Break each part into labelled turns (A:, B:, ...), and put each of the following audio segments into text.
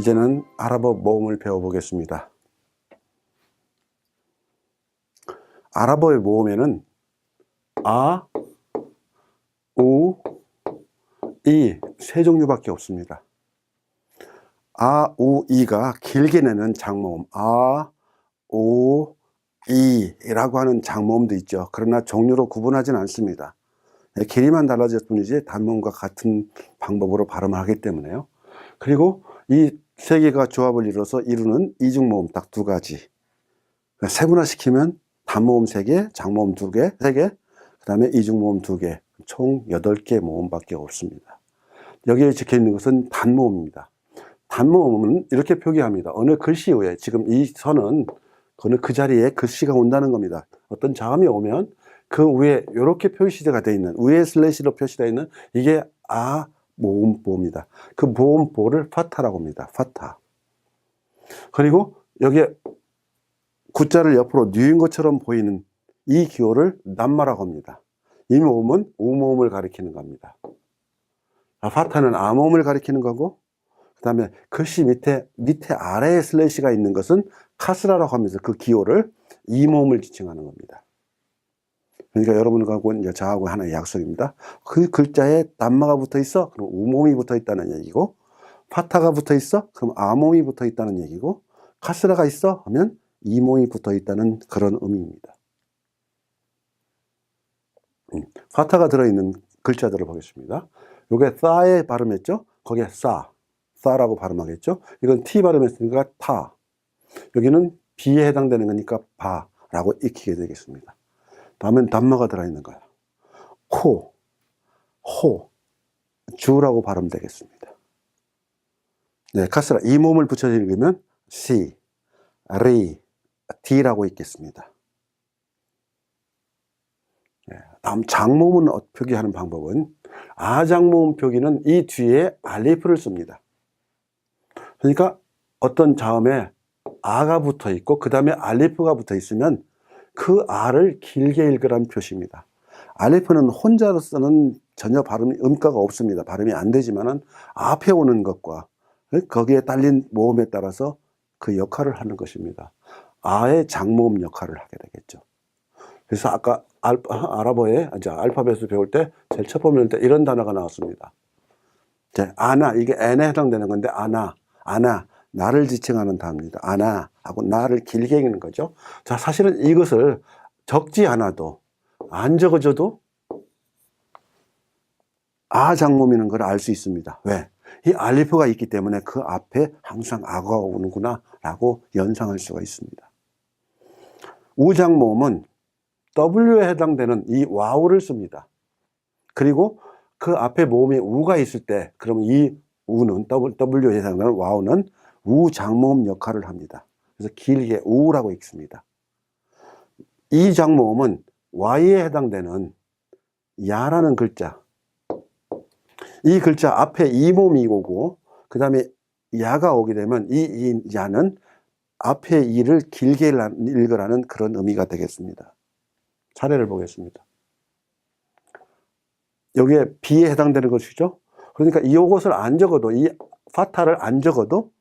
A: 이제는 아랍어 모음을 배워보겠습니다. 아랍어의 모음에는 아, 우, 이 세 종류밖에 없습니다. 아, 우, 이가 길게 내는 장모음 아, 우, 이라고 하는 장모음도 있죠. 그러나 종류로 구분하지는 않습니다. 길이만 달라질 뿐이지 단모음과 같은 방법으로 발음을 하기 때문에요. 그리고 이 세 개가 조합을 이뤄서 이루는 이중모음 딱 두 가지. 세분화시키면 단모음 3개, 장모음 2개, 3개, 그 다음에 이중모음 2개, 총 8개 모음밖에 없습니다. 여기에 적혀 있는 것은 단모음입니다. 단모음은 이렇게 표기합니다. 어느 글씨 후에, 지금 이 선은 어느 그 자리에 글씨가 온다는 겁니다. 어떤 자음이 오면 그 위에 이렇게 표시가 되어 있는, 위에 슬래시로 표시되어 있는 이게 아 모음보입니다. 그 모음보를 파타라고 합니다. 파타. 그리고 여기에 구자를 옆으로 뉘은 것처럼 보이는 이 기호를 남마라고 합니다. 이 모음은 우모음을 가리키는 겁니다. 파타는 아모음을 가리키는 거고, 그 다음에 글씨 밑에 아래에 슬래시가 있는 것은 카스라라고 하면서 그 기호를 이모음을 지칭하는 겁니다. 그러니까 여러분하고 이제 저하고 하나의 약속입니다. 그 글자에 남마가 붙어 있어? 그럼 우모음이 붙어 있다는 얘기고, 파타가 붙어 있어? 그럼 아모음이 붙어 있다는 얘기고, 카스라가 있어? 하면 이모음이 붙어 있다는 그런 의미입니다. 파타가 들어있는 글자들을 보겠습니다. 요게 싸에 발음했죠? 거기에 싸라고 발음하겠죠? 이건 T 발음했으니까 타. 여기는 B에 해당되는 거니까 바라고 익히게 되겠습니다. 다음엔 단마가 들어있는 거예요. 코, 호, 주라고 발음되겠습니다. 네, 카스라 이 모음을 붙여서 읽으면 시, 리, 디라고 읽겠습니다. 네, 다음 장모음은 표기하는 방법은 아장모음 표기는 이 뒤에 알리프를 씁니다. 그러니까 어떤 자음에 아가 붙어 있고 그 다음에 알리프가 붙어 있으면 그 아를 길게 읽으라는 표시입니다. 알리프는 혼자로서는 전혀 음가가 없습니다. 발음이 안 되지만은 앞에 오는 것과 거기에 딸린 모음에 따라서 그 역할을 하는 것입니다. 아의 장모음 역할을 하게 되겠죠. 그래서 아까 아랍어의 알파벳을 배울 때 제일 첫 번째 때 이런 단어가 나왔습니다. 아나, 이게 n에 해당되는 건데 아나, 나를 지칭하는 단어입니다. 아나 하고 나를 길게 읽는 거죠. 자, 사실은 이것을 적지 않아도 안 적어줘도 아 장모음이라는 걸 알 수 있습니다. 왜? 이 알리프가 있기 때문에 그 앞에 항상 아가 오는구나 라고 연상할 수가 있습니다. 우장모음은 W에 해당되는 이 와우를 씁니다. 그리고 그 앞에 모음에 우가 있을 때 그러면 이 우는 W에 해당되는 와우는 우장모음 역할을 합니다. 그래서 길게 우라고 읽습니다. 이 장모음은 Y에 해당되는 야라는 글자, 이 글자 앞에 이 모음이 오고 그 다음에 야가 오게 되면 이 야는 앞에 이를 길게 읽으라는 그런 의미가 되겠습니다. 사례를 보겠습니다. 여기에 B에 해당되는 것이죠. 그러니까 이것을 안 적어도, 이 파타를 안 적어도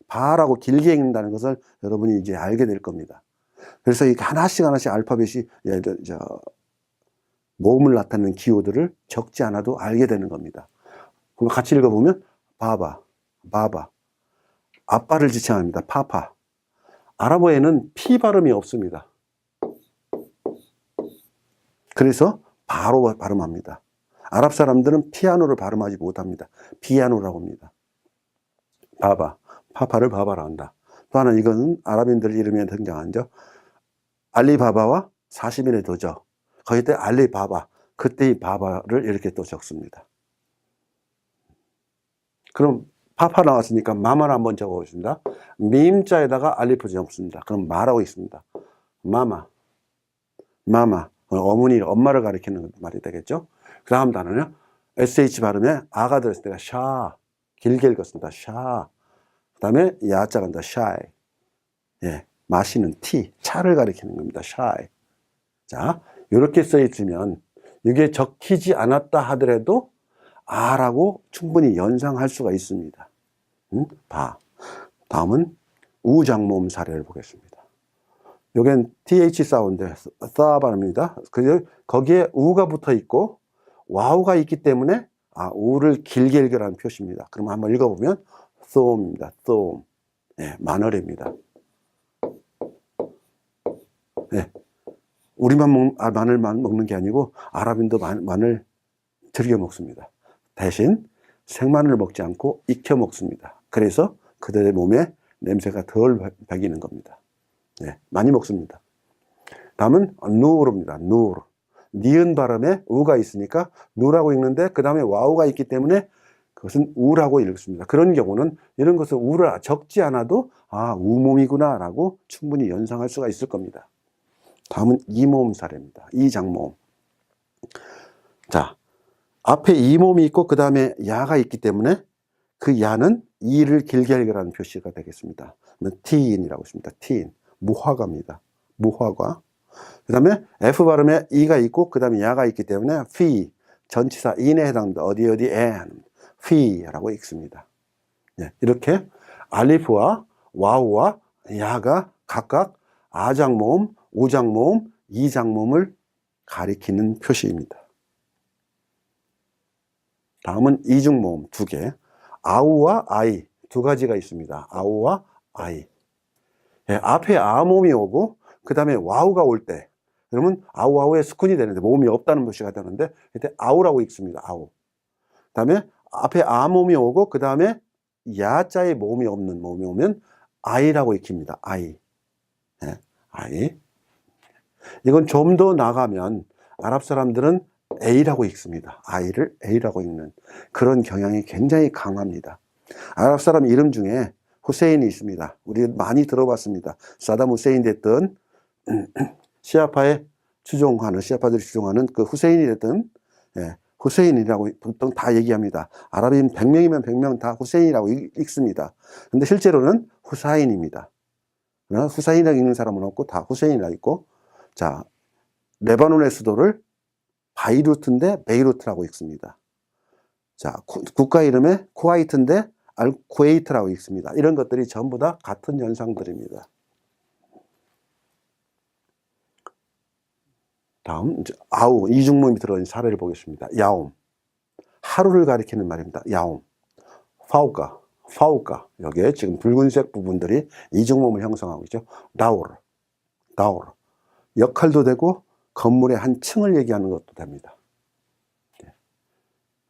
A: 바라고 길게 읽는다는 것을 여러분이 이제 알게 될 겁니다. 그래서 이렇게 하나씩 알파벳이 모음을 나타내는 기호들을 적지 않아도 알게 되는 겁니다. 그럼 같이 읽어보면 바바, 아빠를 지칭합니다. 파파. 아랍어에는 P 발음이 없습니다. 그래서 바로 발음합니다. 아랍 사람들은 피아노를 발음하지 못합니다. 피아노라고 합니다. 바바, 파파를 바바라 한다. 또 하나 이거는 아랍인들 이름에 등장하죠. 알리바바와 40인의 도저. 거기 때 알리바바, 그때 이 바바를 이렇게 또 적습니다. 그럼 파파 나왔으니까 마마를 한번 적어보겠습니다. 미임자에다가 알리프 적습니다. 그럼 마라고 있습니다. 마마. 어머니, 엄마를 가리키는 말이 되겠죠. 그 다음 단어는 SH 발음에 아가 들었을 때가 샤, 길게 읽었습니다. 샤. 그 다음에 야자가 다 샤이. 예, 마시는 티, 차를 가리키는 겁니다. 샤이. 자, 이렇게 써 있으면 이게 적히지 않았다 하더라도 아라고 충분히 연상할 수가 있습니다. 바. 다음은 우장모음 사례를 보겠습니다. 여기는 th 사운드, 싸 발음입니다. 거기에 우가 붙어 있고 와우가 있기 때문에 우를 길게 읽으라는 표시입니다. 그럼 한번 읽어보면 쏨입니다. 쏨. 네, 마늘입니다. 네, 우리만 마늘만 먹는 게 아니고 아랍인도 마늘 즐겨 먹습니다. 대신 생마늘을 먹지 않고 익혀 먹습니다. 그래서 그들의 몸에 냄새가 덜 배기는 겁니다. 네, 많이 먹습니다. 다음은 누르입니다. 누르. 니은 발음에 우가 있으니까 누라고 읽는데 그 다음에 와우가 있기 때문에 그것은 우라고 읽습니다. 그런 경우는 이런 것을 우를 적지 않아도 우몸이구나 라고 충분히 연상할 수가 있을 겁니다. 다음은 이모음 사례입니다. 이장모음. 자, 앞에 이모음이 있고 그 다음에 야가 있기 때문에 그 야는 이를 길게 읽으라는 표시가 되겠습니다. 티인이라고 있습니다. 티인. 무화과입니다. 무화과. 그 다음에 F 발음에 이가 있고 그 다음에 야가 있기 때문에 피, 전치사 인에 해당합니다. 어디에 피라고 읽습니다. 네, 이렇게 알리프와 와우와 야가 각각 아장모음, 우장모음, 이장모음을 가리키는 표시입니다. 다음은 이중모음 2개. 아우와 아이 2가지가 있습니다. 아우와 아이. 예, 앞에 아모음이 오고 그 다음에 와우가 올 때 그러면 아우아우의 스쿤이 되는데 모음이 없다는 표시가 되는데 이때 아우라고 읽습니다. 아우. 그 다음에 앞에 아모음이 오고 그 다음에 야자의 모음이 없는 모음이 오면 아이라고 읽힙니다. 아이. 예, 아이. 이건 좀 더 나가면 아랍 사람들은 A라고 읽습니다. 아이를 A라고 읽는 그런 경향이 굉장히 강합니다. 아랍 사람 이름 중에 후세인이 있습니다. 우리 많이 들어봤습니다. 사담 후세인 됐든 시아파들이 추종하는 그 후세인이 됐든 후세인이라고 보통 다 얘기합니다. 아랍인 100명이면 100명 다 후세인이라고 읽습니다. 근데 실제로는 후사인입니다. 그러나 후사인이라고 읽는 사람은 없고 다 후세인이라고 읽고, 자, 레바논의 수도를 바이루트인데 베이루트라고 읽습니다. 자, 국가 이름에 쿠와이트인데 알쿠웨이트라고 읽습니다. 이런 것들이 전부 다 같은 현상들입니다. 다음 아우, 이중모음이 들어있는 사례를 보겠습니다. 야옴, 하루를 가리키는 말입니다. 야옴. 파우카, 여기에 지금 붉은색 부분들이 이중모음을 형성하고 있죠. 다우르, 역할도 되고 건물의 한 층을 얘기하는 것도 됩니다.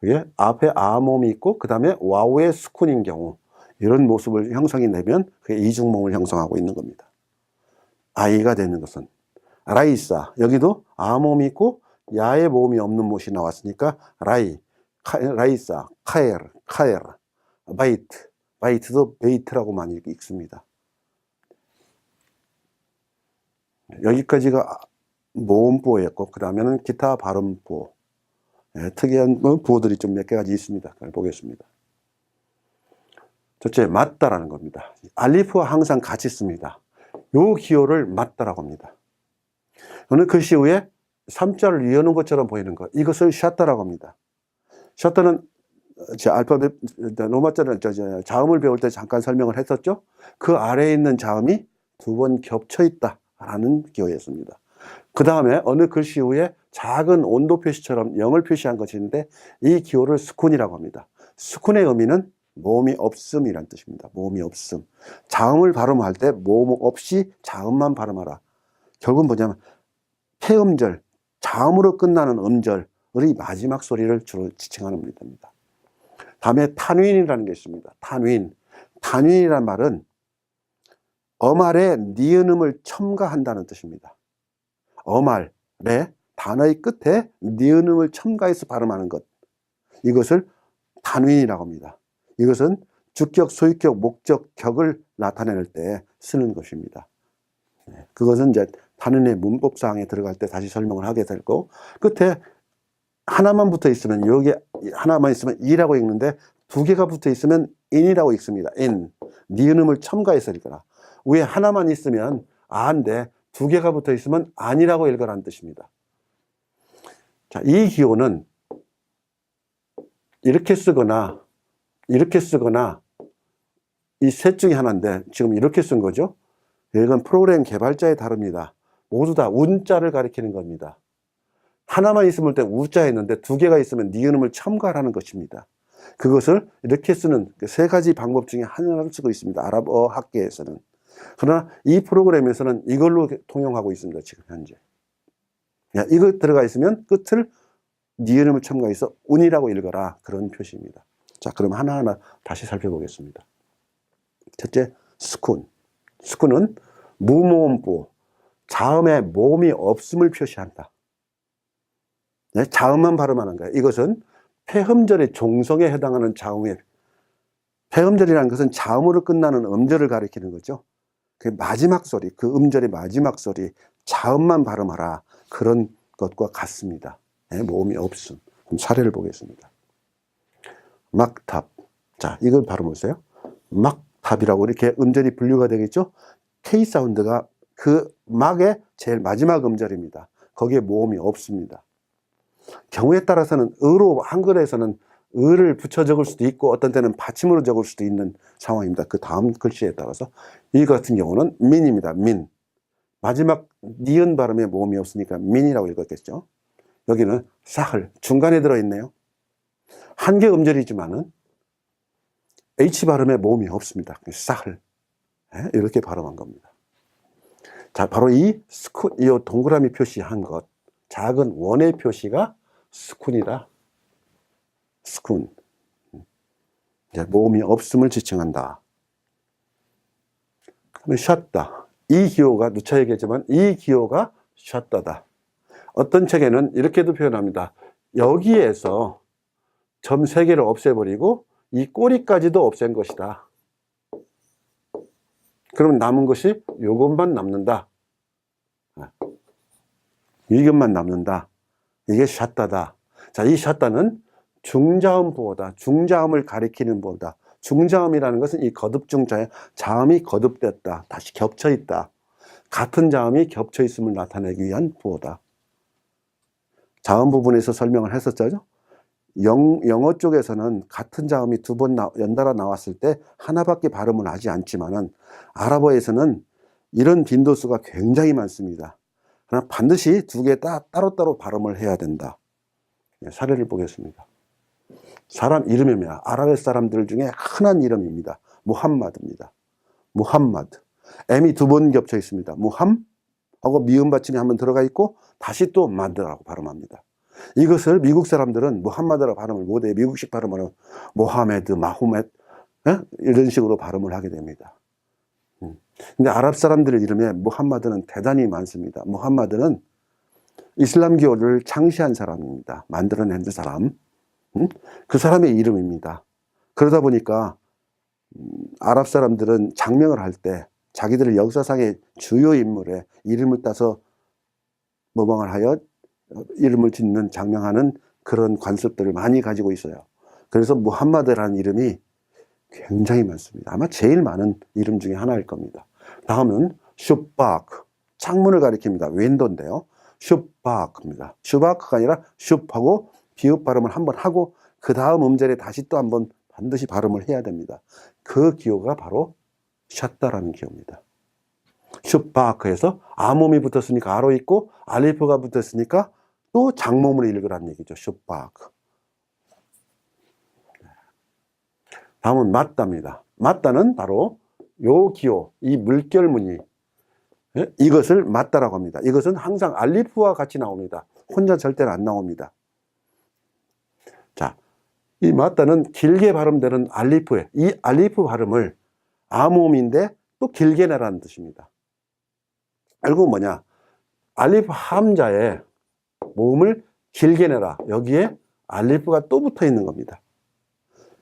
A: 그게 앞에 아모음이 있고 그 다음에 와우의 스쿤인 경우 이런 모습을 형성이 되면 그게 이중모음을 형성하고 있는 겁니다. 아이가 되는 것은 라이사, 여기도 아모음이 있고 야의 모음이 없는 못이 나왔으니까 라이사, 카에르, 바이트도 베이트라고 많이 읽습니다. 여기까지가 모음보였고 그 다음에는 기타 발음보, 특이한 부호들이 좀 몇 가지 있습니다. 보겠습니다. 첫째, 맞다라는 겁니다. 알리프와 항상 같이 씁니다. 요 기호를 맞다라고 합니다. 어느 글씨 위에 3자를 이어놓은 것처럼 보이는 것, 이것을 샤타라고 합니다. 샤타는 알파벳 로마자를 자음을 배울 때 잠깐 설명을 했었죠. 그 아래에 있는 자음이 2번 겹쳐 있다라는 기호였습니다. 그 다음에 어느 글씨 위에 작은 온도 표시처럼 0을 표시한 것이 있는데 이 기호를 스쿤이라고 합니다. 스쿤의 의미는 모음이 없음이란 뜻입니다. 모음이 없음. 자음을 발음할 때 모음 없이 자음만 발음하라. 결국은 뭐냐면 폐음절, 자음으로 끝나는 음절의 마지막 소리를 주로 지칭하는 겁니다. 다음에 탄윈이라는 게 있습니다. 탄윈이란 말은 어말에 니은음을 첨가한다는 뜻입니다. 어말에 단어의 끝에 니은음을 첨가해서 발음하는 것, 이것을 탄윈이라고 합니다. 이것은 주격, 소유격, 목적, 격을 나타낼 때 쓰는 것입니다. 그것은 이제 단원의 문법사항에 들어갈 때 다시 설명을 하게 될 거고, 끝에 하나만 붙어 있으면, 여기 하나만 있으면 이라고 읽는데 2개가 붙어 있으면 인이라고 읽습니다. 인. 니은음을 첨가해서 읽어라. 위에 하나만 있으면 아인데 2개가 붙어 있으면 아니라고 읽어라는 뜻입니다. 자, 이 기호는 이렇게 쓰거나 이 셋 중에 하나인데 지금 이렇게 쓴 거죠. 이건 프로그램 개발자에 다릅니다. 모두 다 운자를 가리키는 겁니다. 하나만 있으면 때 우자 했는데 두 개가 있으면 니은음을 첨가하는 것입니다. 그것을 이렇게 쓰는 세 가지 방법 중에 하나를 쓰고 있습니다. 아랍어 학계에서는. 그러나 이 프로그램에서는 이걸로 통용하고 있습니다. 지금 현재. 이거 들어가 있으면 끝을 니은음을 첨가해서 운이라고 읽어라. 그런 표시입니다. 자, 그럼 하나하나 다시 살펴보겠습니다. 첫째, 스쿤. 스쿤은 무모음부, 자음에 모음이 없음을 표시한다. 자음만 발음하는 거예요. 이것은 폐음절의 종성에 해당하는 자음의, 폐음절이라는 것은 자음으로 끝나는 음절을 가리키는 거죠. 그 마지막 소리, 그 음절의 마지막 소리, 자음만 발음하라. 그런 것과 같습니다. 모음이 없음. 그럼 사례를 보겠습니다. 막탑. 자, 이걸 발음하세요. 막탑이라고 이렇게 음절이 분류가 되겠죠. K 사운드가 그 막의 제일 마지막 음절입니다. 거기에 모음이 없습니다. 경우에 따라서는 의로 한글에서는 의를 붙여 적을 수도 있고 어떤 때는 받침으로 적을 수도 있는 상황입니다. 그 다음 글씨에 따라서. 이 같은 경우는 민입니다. 민. 마지막 니은 발음에 모음이 없으니까 민이라고 읽었겠죠. 여기는 사흘. 중간에 들어있네요. 한 개 음절이지만은 H 발음에 모음이 없습니다. 사흘. 이렇게 발음한 겁니다. 자, 바로 이 동그라미 표시한 것. 작은 원의 표시가 스쿤이다. 스쿤. 이제 모음이 없음을 지칭한다. 그러면 샷다. 이 기호가 누차 얘기했지만 이 기호가 샷다다. 어떤 책에는 이렇게도 표현합니다. 여기에서 점 3개를 없애버리고 이 꼬리까지도 없앤 것이다. 그럼 남은 것이 이것만 남는다. 이것만 남는다. 이게 샷다다. 자, 이 샷다는 중자음 부호다. 중자음을 가리키는 부호다. 중자음이라는 것은 이 거듭중자에 자음이 거듭됐다. 다시 겹쳐 있다. 같은 자음이 겹쳐 있음을 나타내기 위한 부호다. 자음 부분에서 설명을 했었죠. 영어 쪽에서는 같은 자음이 2번 연달아 나왔을 때 하나밖에 발음을 하지 않지만은 아랍어에서는 이런 빈도수가 굉장히 많습니다. 그러나 반드시 2개 따로따로 발음을 해야 된다. 사례를 보겠습니다. 사람 이름입니다. 아랍 사람들 중에 흔한 이름입니다. 무함마드입니다. 무함마드. M이 2번 겹쳐 있습니다. 무함 하고 미음 받침이 한번 들어가 있고 다시 또 마드라고 발음합니다. 이것을 미국 사람들은 무함마드라고 발음을 못해요. 미국식 발음으로 모하메드, 마후메드 이런 식으로 발음을 하게 됩니다. 근데 아랍 사람들의 이름에 무함마드는 대단히 많습니다. 무함마드는 이슬람교를 창시한 사람입니다. 만들어낸 사람. 그 사람의 이름입니다. 그러다 보니까 아랍 사람들은 장명을 할 때 자기들의 역사상의 주요 인물의 이름을 따서 모방을 하여 이름을 짓는 장명하는 그런 관습들을 많이 가지고 있어요. 그래서 무함마드라는 이름이 굉장히 많습니다. 아마 제일 많은 이름 중에 하나일 겁니다. 다음은 슈바크, 창문을 가리킵니다. 윈도인데요. 슈바크입니다. 슈바크가 아니라 슈하고 비읍 발음을 한번 하고 그 다음 음절에 다시 또 한번 반드시 발음을 해야 됩니다. 그 기호가 바로 샷다라는 기호입니다. 슈바크에서 아몸이 붙었으니까 아로 있고 알리프가 붙었으니까 또 장모음을 읽으라는 얘기죠. 슈바크. 다음은 맞다입니다. 맞다는 바로 요 기호, 이 물결무늬, 이것을 맞다라고 합니다. 이것은 항상 알리프와 같이 나옵니다. 혼자 절대로 안 나옵니다. 자, 이 맞다는 길게 발음되는 알리프에, 이 알리프 발음을 아모음인데 또 길게 내라는 뜻입니다. 결국 뭐냐? 알리프 함자에 모음을 길게 내라. 여기에 알리프가 또 붙어 있는 겁니다.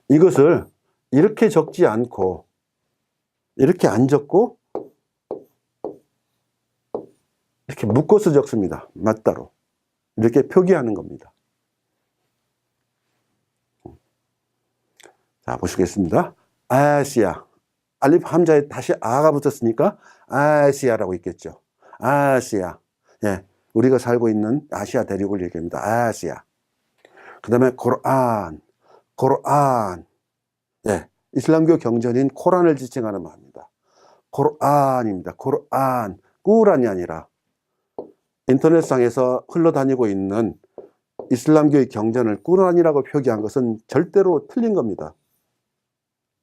A: 이것을 이렇게 적지 않고 이렇게 안 적고 이렇게 묶어서 적습니다. 맞다로. 이렇게 표기하는 겁니다. 자, 보시겠습니다. 아시아. 알리프 함자에 다시 아가 붙었으니까 아시아라고 있겠죠. 아시아. 예, 우리가 살고 있는 아시아 대륙을 얘기합니다. 아시아. 그 다음에 고르안. 고르안. 예, 이슬람교 경전인 코란을 지칭하는 말입니다. 코란입니다. 코란, 꾸란이 아니라 인터넷상에서 흘러다니고 있는 이슬람교의 경전을 꾸란이라고 표기한 것은 절대로 틀린 겁니다.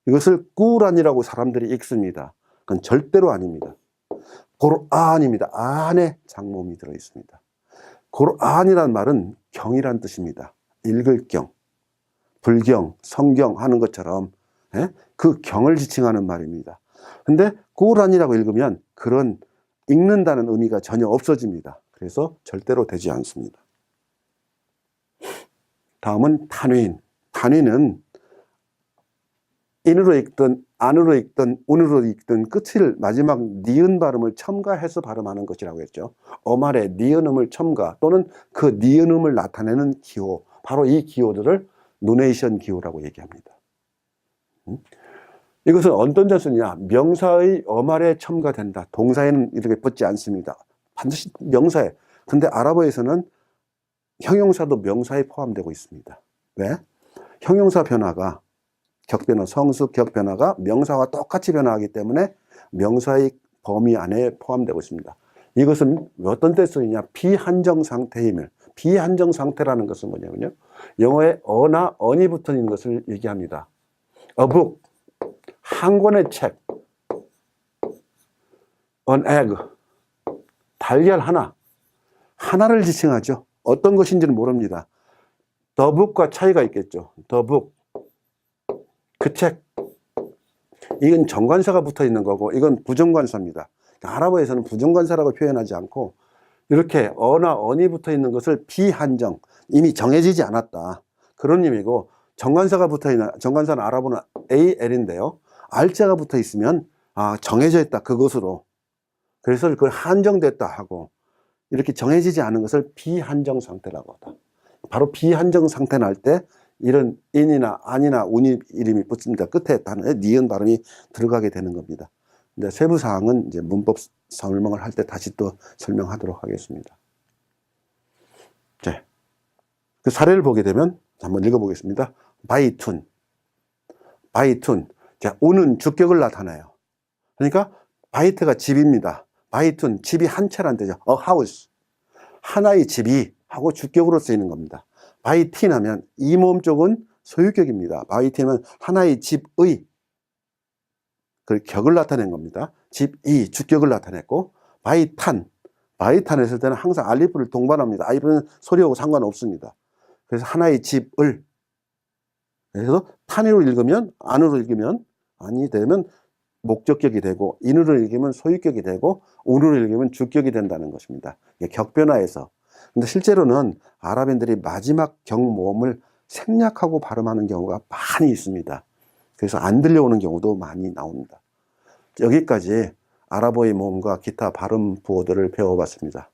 A: 이것을 꾸란이라고 사람들이 읽습니다. 그건 절대로 아닙니다. 코란입니다. 안에 장모음이 들어있습니다. 코란이란 말은 경이란 뜻입니다. 읽을 경, 불경, 성경 하는 것처럼 그 경을 지칭하는 말입니다. 근데 꾸란이라고 읽으면 그런 읽는다는 의미가 전혀 없어집니다. 그래서 절대로 되지 않습니다. 다음은 탄윈. 탄윈은 인으로 읽든 안으로 읽든 운으로 읽든 끝을 마지막 니은 발음을 첨가해서 발음하는 것이라고 했죠. 어말의 니은음을 첨가 또는 그 니은음을 나타내는 기호, 바로 이 기호들을 노네이션 기호라고 얘기합니다. 이것은 어떤 뜻이냐? 명사의 어말에 첨가된다. 동사에는 이렇게 붙지 않습니다. 반드시 명사에. 근데 아랍어에서는 형용사도 명사에 포함되고 있습니다. 왜? 형용사 변화가 격변화, 성수 격변화가 명사와 똑같이 변화하기 때문에 명사의 범위 안에 포함되고 있습니다. 이것은 어떤 때 쓰이냐? 비한정 상태임을. 비한정 상태라는 것은 뭐냐면요, 영어에 어나 언이 붙어 있는 것을 얘기합니다. A book, 한 권의 책. An egg, 달걀 하나. 하나를 지칭하죠. 어떤 것인지는 모릅니다. The book과 차이가 있겠죠. The book, 그 책. 이건 정관사가 붙어 있는 거고 이건 부정관사입니다. 아랍어에서는 부정관사라고 표현하지 않고 이렇게 어나 언이 붙어 있는 것을 비한정, 이미 정해지지 않았다, 그런 의미고, 정관사가 붙어 있는, 정관사는 아랍어는 AL인데요 알자가 붙어 있으면 정해져 있다, 그것으로. 그래서 그걸 한정됐다 하고, 이렇게 정해지지 않은 것을 비한정 상태라고 하다. 바로 비한정 상태 날 때 이런 인이나 안이나 운이 이름이 붙습니다. 끝에 단어에 니은 발음이 들어가게 되는 겁니다. 근데 세부 사항은 이제 문법 설명을 할 때 다시 또 설명하도록 하겠습니다. 자, 그 사례를 보게 되면 한번 읽어보겠습니다. 바이툰, 바이툰. 자, 운은 주격을 나타내요. 그러니까 바이트가 집입니다. 바이툰, 집이 한 채란 뜻이죠. A house, 하나의 집이 하고 주격으로 쓰이는 겁니다. 바이틴 하면 이 모음 쪽은 소유격입니다. 바이틴은 하나의 집의, 그 격을 나타낸 겁니다. 집이 주격을 나타냈고, 바이탄, 바이탄 했을 때는 항상 알리프를 동반합니다. 알리프는 소리하고 상관없습니다. 그래서 하나의 집을, 그래서 탄으로 읽으면, 안으로 읽으면, 안이 되면 목적격이 되고, 인으로 읽으면 소유격이 되고, 운으로 읽으면 주격이 된다는 것입니다. 격변화해서. 근데 실제로는 아랍인들이 마지막 경모음을 생략하고 발음하는 경우가 많이 있습니다. 그래서 안 들려오는 경우도 많이 나옵니다. 여기까지 아랍어의 모음과 기타 발음 부호들을 배워봤습니다.